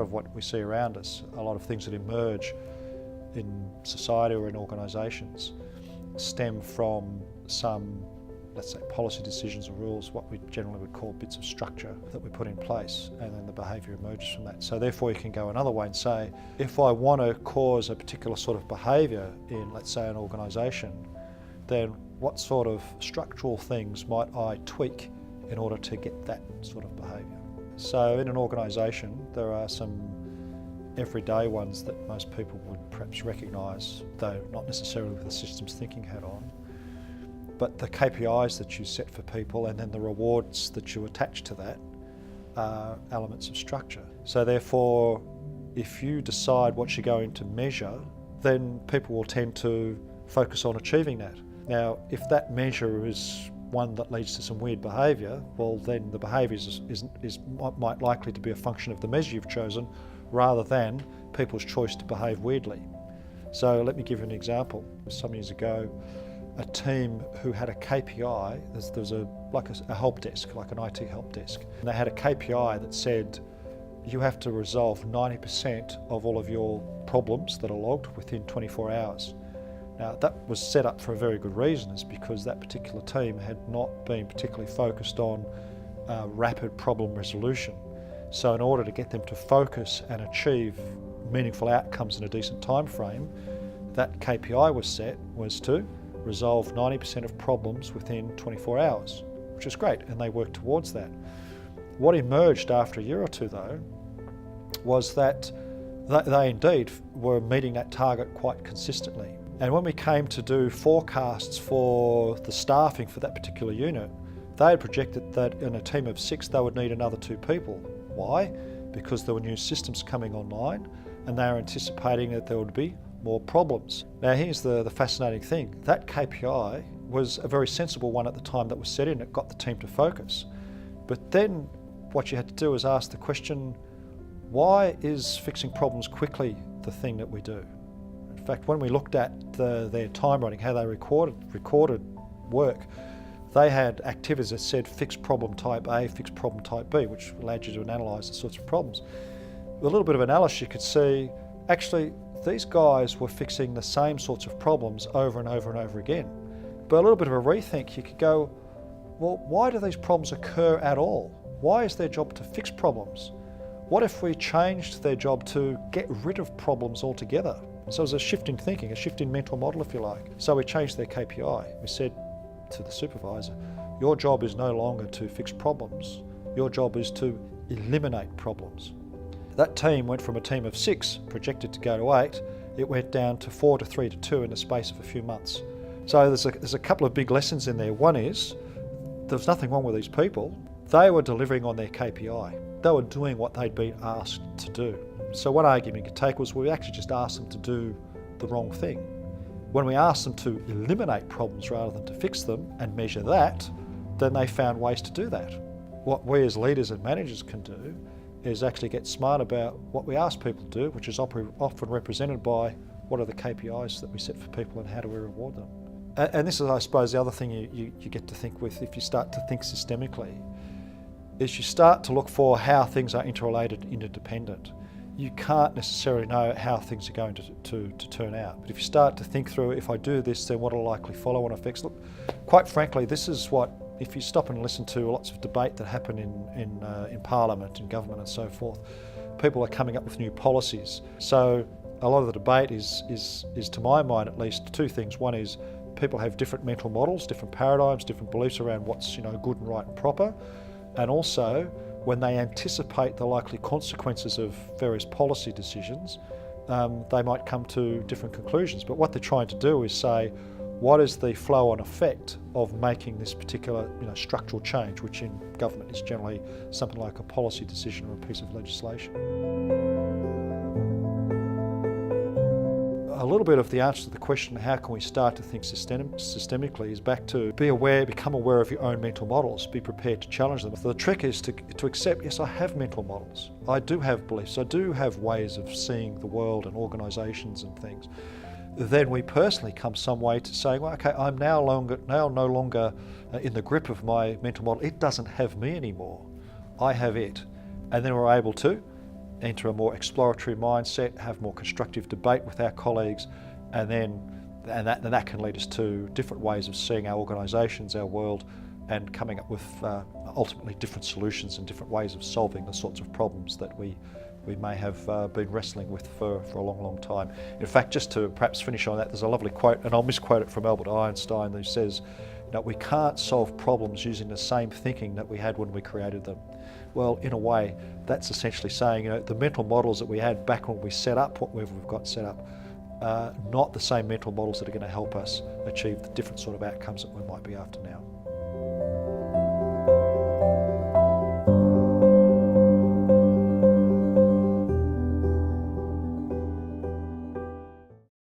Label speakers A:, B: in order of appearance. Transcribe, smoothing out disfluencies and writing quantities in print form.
A: of what we see around us, a lot of things that emerge in society or in organisations stem from some, let's say, policy decisions or rules, what we generally would call bits of structure that we put in place, and then the behaviour emerges from that. So therefore you can go another way and say, if I want to cause a particular sort of behaviour in, let's say, an organisation, then what sort of structural things might I tweak in order to get that sort of behaviour? So in an organisation, there are some everyday ones that most people would perhaps recognise, though not necessarily with a systems thinking hat on. But the KPIs that you set for people and then the rewards that you attach to that are elements of structure. So therefore, if you decide what you're going to measure, then people will tend to focus on achieving that. Now, if that measure is one that leads to some weird behaviour, well then the behaviour is might likely to be a function of the measure you've chosen rather than people's choice to behave weirdly. So let me give you an example. Some years ago, a team who had a KPI, there was a help desk, like an IT help desk, and they had a KPI that said you have to resolve 90% of all of your problems that are logged within 24 hours. Now that was set up for a very good reason, is because that particular team had not been particularly focused on rapid problem resolution. So in order to get them to focus and achieve meaningful outcomes in a decent time frame, that KPI was set was to resolve 90% of problems within 24 hours, which is great, and they worked towards that. What emerged after a year or two though was that they indeed were meeting that target quite consistently. And when we came to do forecasts for the staffing for that particular unit, they had projected that in a team of 6 they would need another 2 people. Why? Because there were new systems coming online and they were anticipating that there would be more problems. Now here's the fascinating thing. That KPI was a very sensible one at the time that was set in. It got the team to focus. But then what you had to do is ask the question, why is fixing problems quickly the thing that we do? In fact, when we looked at their time writing, how they recorded work, they had activities that said fix problem type A, fix problem type B, which allowed you to analyse the sorts of problems. With a little bit of analysis, you could see actually these guys were fixing the same sorts of problems over and over and over again. But a little bit of a rethink, you could go, well, why do these problems occur at all? Why is their job to fix problems? What if we changed their job to get rid of problems altogether? So it was a shift in thinking, a shift in mental model, if you like. So we changed their KPI. We said to the supervisor, your job is no longer to fix problems. Your job is to eliminate problems. That team went from a team of 6, projected to go to 8, it went down to 4 to 3 to 2 in the space of a few months. So there's a couple of big lessons in there. One is, there's nothing wrong with these people. They were delivering on their KPI. They were doing what they'd been asked to do. So one argument you could take was, we actually just asked them to do the wrong thing. When we asked them to eliminate problems rather than to fix them and measure that, then they found ways to do that. What we as leaders and managers can do is actually get smart about what we ask people to do, which is often represented by what are the KPIs that we set for people and how do we reward them. And this is, I suppose, the other thing you get to think with if you start to think systemically, is you start to look for how things are interrelated, interdependent. You can't necessarily know how things are going to turn out. But if you start to think through, if I do this, then what will likely follow on effects? Look, quite frankly, this is what, if you stop and listen to lots of debate that happen in Parliament and government and so forth, people are coming up with new policies. So a lot of the debate is to my mind at least, 2 things. One is people have different mental models, different paradigms, different beliefs around what's good and right and proper. And also, when they anticipate the likely consequences of various policy decisions, they might come to different conclusions. But what they're trying to do is say, what is the flow on effect of making this particular structural change, which in government is generally something like a policy decision or a piece of legislation. A little bit of the answer to the question, how can we start to think systemically, is back to become aware of your own mental models, be prepared to challenge them. So the trick is to accept, yes, I have mental models. I do have beliefs. I do have ways of seeing the world and organisations and things. Then we personally come some way to saying, well, okay, I'm now no longer in the grip of my mental model. It doesn't have me anymore. I have it. And then we're able to enter a more exploratory mindset, have more constructive debate with our colleagues, and that can lead us to different ways of seeing our organisations, our world, and coming up with ultimately different solutions and different ways of solving the sorts of problems that we may have been wrestling with for a long, long time. In fact, just to perhaps finish on that, there's a lovely quote, and I'll misquote it, from Albert Einstein, who says, we can't solve problems using the same thinking that we had when we created them. Well, in a way, that's essentially saying, the mental models that we had back when we set up whatever we've got set up, not the same mental models that are going to help us achieve the different sort of outcomes that we might be after now.